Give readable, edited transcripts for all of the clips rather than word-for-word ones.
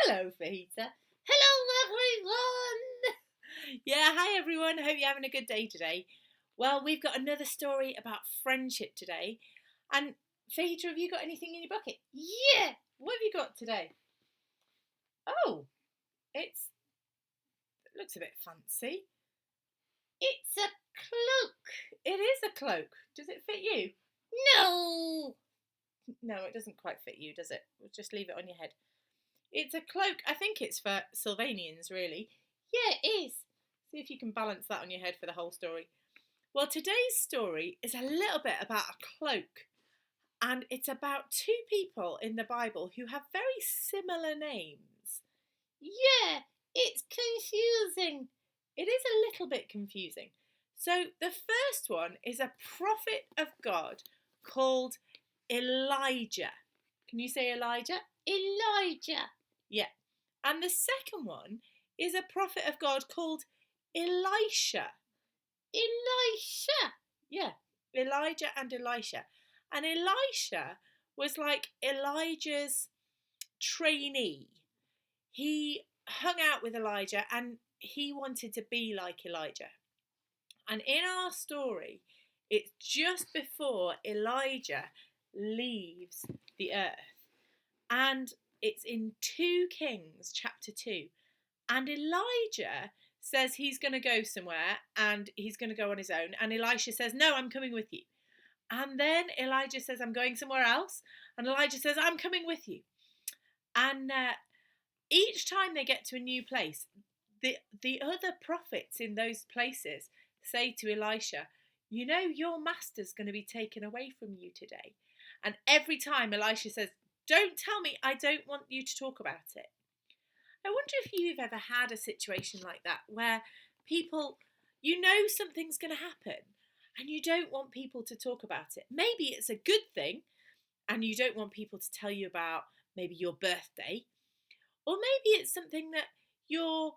Hello, Fajita. Hello, everyone. Yeah, hi, everyone. Hope you're having a good day today. Well, we've got another story about friendship today. And, Fajita, have you got anything in your bucket? Yeah. What have you got today? Oh, it looks a bit fancy. It's a cloak. It is a cloak. Does it fit you? No. No, it doesn't quite fit you, does it? We'll just leave it on your head. It's a cloak. I think it's for Sylvanians, really. Yeah, it is. See if you can balance that on your head for the whole story. Well, today's story is a little bit about a cloak. And it's about two people in the Bible who have very similar names. Yeah, it's confusing. It is a little bit confusing. So the first one is a prophet of God called Elijah. Can you say Elijah? Elijah. Yeah. And the second one is a prophet of God called Elisha. Elisha. Yeah. Elijah and Elisha. And Elisha was like Elijah's trainee. He hung out with Elijah and he wanted to be like Elijah. And in our story, it's just before Elijah leaves the earth. And it's in 2 Kings chapter 2. And Elijah says he's going to go somewhere and he's going to go on his own. And Elisha says, no, I'm coming with you. And then Elijah says, I'm going somewhere else. And Elijah says, I'm coming with you. And each time they get to a new place, the other prophets in those places say to Elisha, you know, your master's going to be taken away from you today. And every time Elisha says, don't tell me, I don't want you to talk about it. I wonder if you've ever had a situation like that where people, you know something's going to happen and you don't want people to talk about it. Maybe it's a good thing and you don't want people to tell you about maybe your birthday. Or maybe it's something that you're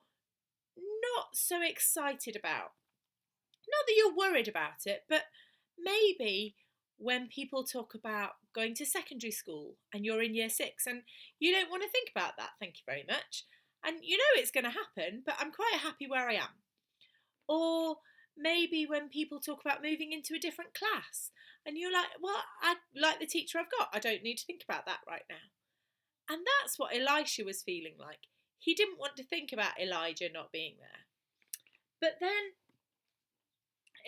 not so excited about. Not that you're worried about it, but maybe when people talk about going to secondary school and you're in year 6 and you don't want to think about that, thank you very much. And you know it's going to happen, but I'm quite happy where I am. Or maybe when people talk about moving into a different class and you're like, well, I like the teacher I've got. I don't need to think about that right now. And that's what Elisha was feeling like. He didn't want to think about Elijah not being there. But then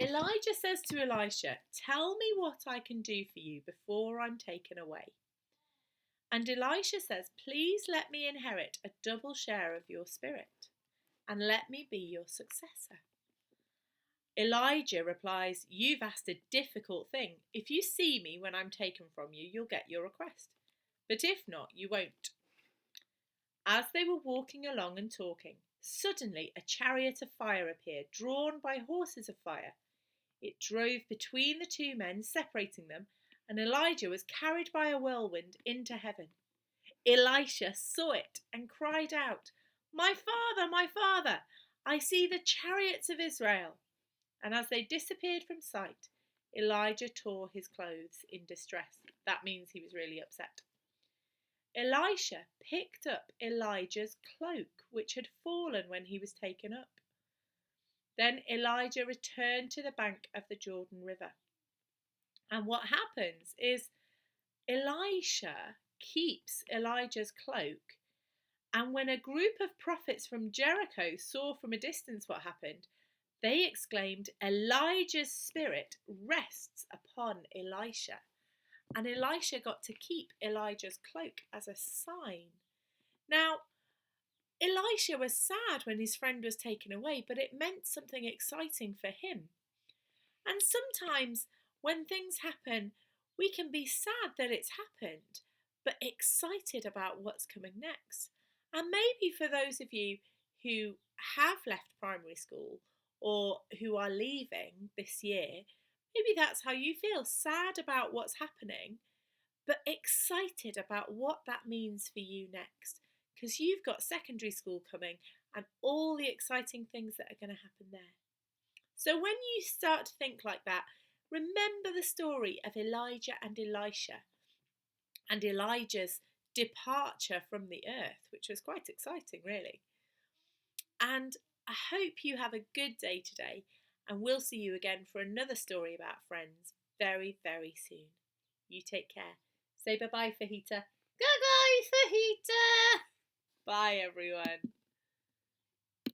Elijah says to Elisha, tell me what I can do for you before I'm taken away. And Elisha says, please let me inherit a double share of your spirit and let me be your successor. Elijah replies, you've asked a difficult thing. If you see me when I'm taken from you, you'll get your request. But if not, you won't. As they were walking along and talking, suddenly a chariot of fire appeared, drawn by horses of fire. It drove between the 2 men, separating them, and Elijah was carried by a whirlwind into heaven. Elisha saw it and cried out, my father, I see the chariots of Israel. And as they disappeared from sight, Elijah tore his clothes in distress. That means he was really upset. Elisha picked up Elijah's cloak, which had fallen when he was taken up. Then Elijah returned to the bank of the Jordan River. And what happens is Elisha keeps Elijah's cloak. And when a group of prophets from Jericho saw from a distance what happened, they exclaimed, Elijah's spirit rests upon Elisha. And Elisha got to keep Elijah's cloak as a sign. Now, Elisha was sad when his friend was taken away, but it meant something exciting for him. And sometimes when things happen, we can be sad that it's happened, but excited about what's coming next. And maybe for those of you who have left primary school or who are leaving this year, maybe that's how you feel, sad about what's happening, but excited about what that means for you next. Because you've got secondary school coming and all the exciting things that are going to happen there. So when you start to think like that, remember the story of Elijah and Elisha and Elijah's departure from the earth, which was quite exciting, really. And I hope you have a good day today, and we'll see you again for another story about friends very, very soon. You take care. Say bye-bye, Fajita. Bye-bye, Fajita. Bye, everyone.